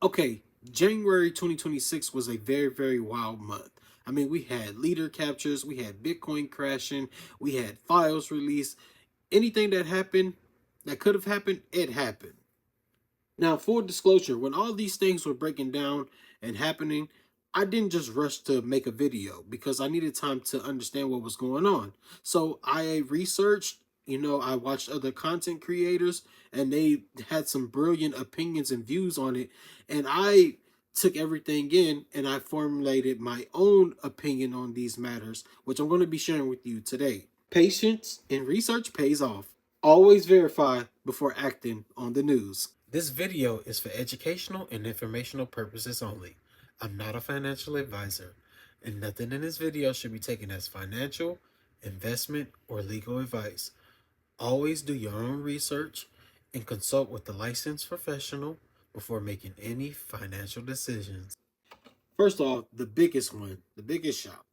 Okay, January 2026 was a very, very wild month. I mean, we had leader captures, we had Bitcoin crashing, we had files released. Anything that happened, that could have happened, it happened. Now, full disclosure, when all these things were breaking down and happening, I didn't just rush to make a video because I needed time to understand what was going on. So I researched, I watched other content creators and they had some brilliant opinions and views on it. And I took everything in and I formulated my own opinion on these matters, which I'm going to be sharing with you today. Patience and research pays off. Always verify before acting on the news. This video is for educational and informational purposes only. I'm not a financial advisor, and nothing in this video should be taken as financial, investment, or legal advice. Always do your own research and consult with a licensed professional before making any financial decisions. First off, the biggest shock.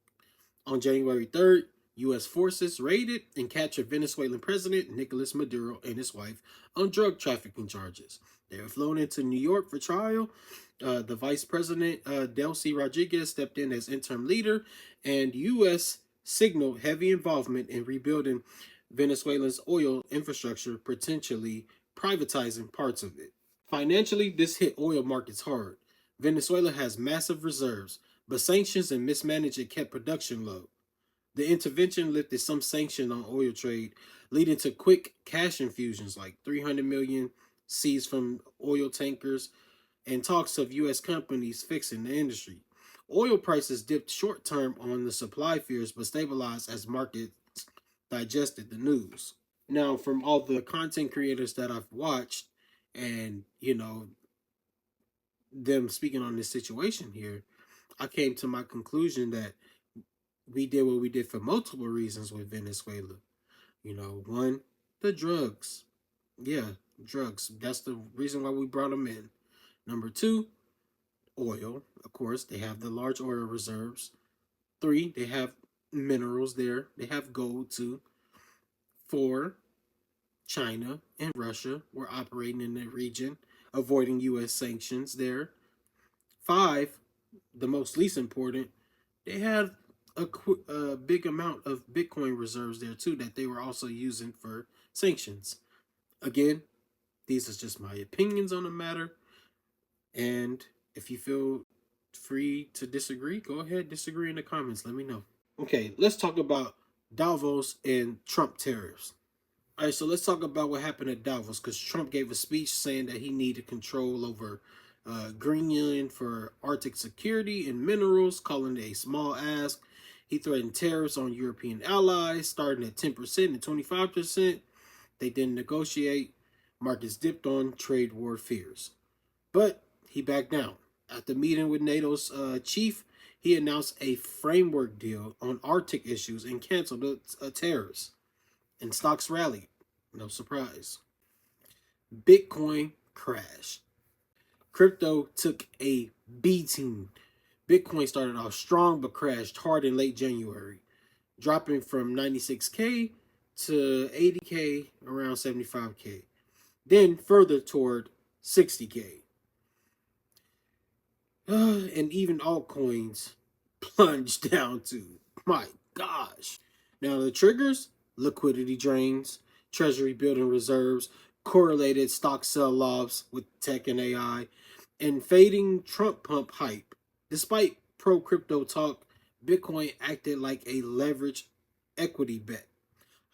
On January 3rd, U.S. forces raided and captured Venezuelan President Nicolas Maduro and his wife on drug trafficking charges. They were flown into New York for trial. The Vice President, Delcy Rodriguez, stepped in as interim leader, and U.S. signaled heavy involvement in rebuilding Venezuela's oil infrastructure, potentially privatizing parts of it. Financially, this hit oil markets hard. Venezuela has massive reserves, but sanctions and mismanagement kept production low. The intervention lifted some sanctions on oil trade, leading to quick cash infusions like 300 million seized from oil tankers and talks of U.S. companies fixing the industry. Oil prices dipped short term on the supply fears but stabilized as markets digested the news. Now, from all the content creators that I've watched and, them speaking on this situation here, I came to my conclusion that we did what we did for multiple reasons with Venezuela. One, the drugs. Yeah, drugs. That's the reason why we brought them in. Number two, oil. Of course, they have the large oil reserves. Three, they have minerals there. They have gold too. Four, China and Russia were operating in the region, avoiding U.S. sanctions there. Five, the most least important, they had a big amount of Bitcoin reserves there too that they were also using for sanctions. Again, these are just my opinions on the matter. And if you feel free to disagree, go ahead, disagree in the comments. Let me know. Okay, let's talk about Davos and Trump tariffs. All right, so let's talk about what happened at Davos because Trump gave a speech saying that he needed control over Greenland for Arctic security and minerals, calling it a small ask. He threatened tariffs on European allies, starting at 10% and 25%. They didn't negotiate. Markets dipped on trade war fears. But he backed down. After meeting with NATO's chief, he announced a framework deal on Arctic issues and canceled the tariffs. And stocks rallied. No surprise. Bitcoin crashed. Crypto took a beating. Bitcoin started off strong but crashed hard in late January, dropping from 96K to 80K, around 75K, then further toward 60K. And even altcoins plunged down to, my gosh. Now the triggers, liquidity drains, treasury building reserves, correlated stock sell-offs with tech and AI, and fading Trump pump hype. Despite pro-crypto talk, Bitcoin acted like a leveraged equity bet.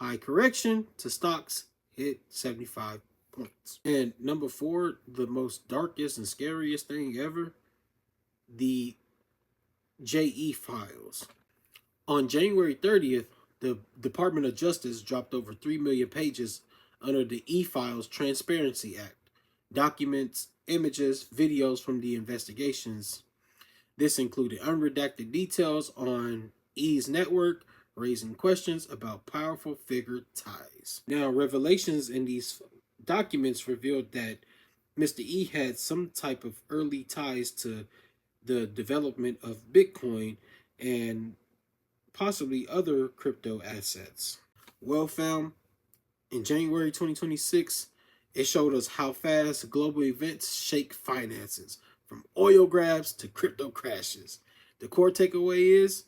High correction to stocks hit 75 points. And number four, the most darkest and scariest thing ever, the JE files. On January 30th, the Department of Justice dropped over 3 million pages under the E-Files Transparency Act. Documents, images, videos from the investigations. This included unredacted details on E's network, raising questions about powerful figure ties. Now, revelations in these documents revealed that Mr. E had some type of early ties to the development of Bitcoin and possibly other crypto assets. Well, fam, in January 2026, it showed us how fast global events shake finances. from oil grabs to crypto crashes. The core takeaway is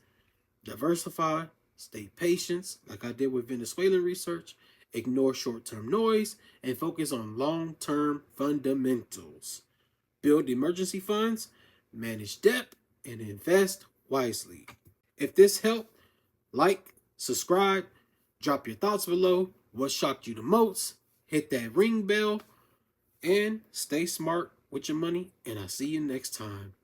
diversify, stay patient, like I did with Venezuelan research, ignore short-term noise, and focus on long-term fundamentals. Build emergency funds, manage debt, and invest wisely. If this helped, like, subscribe, drop your thoughts below. What shocked you the most? Hit that ring bell and stay smart with your money. And I'll see you next time.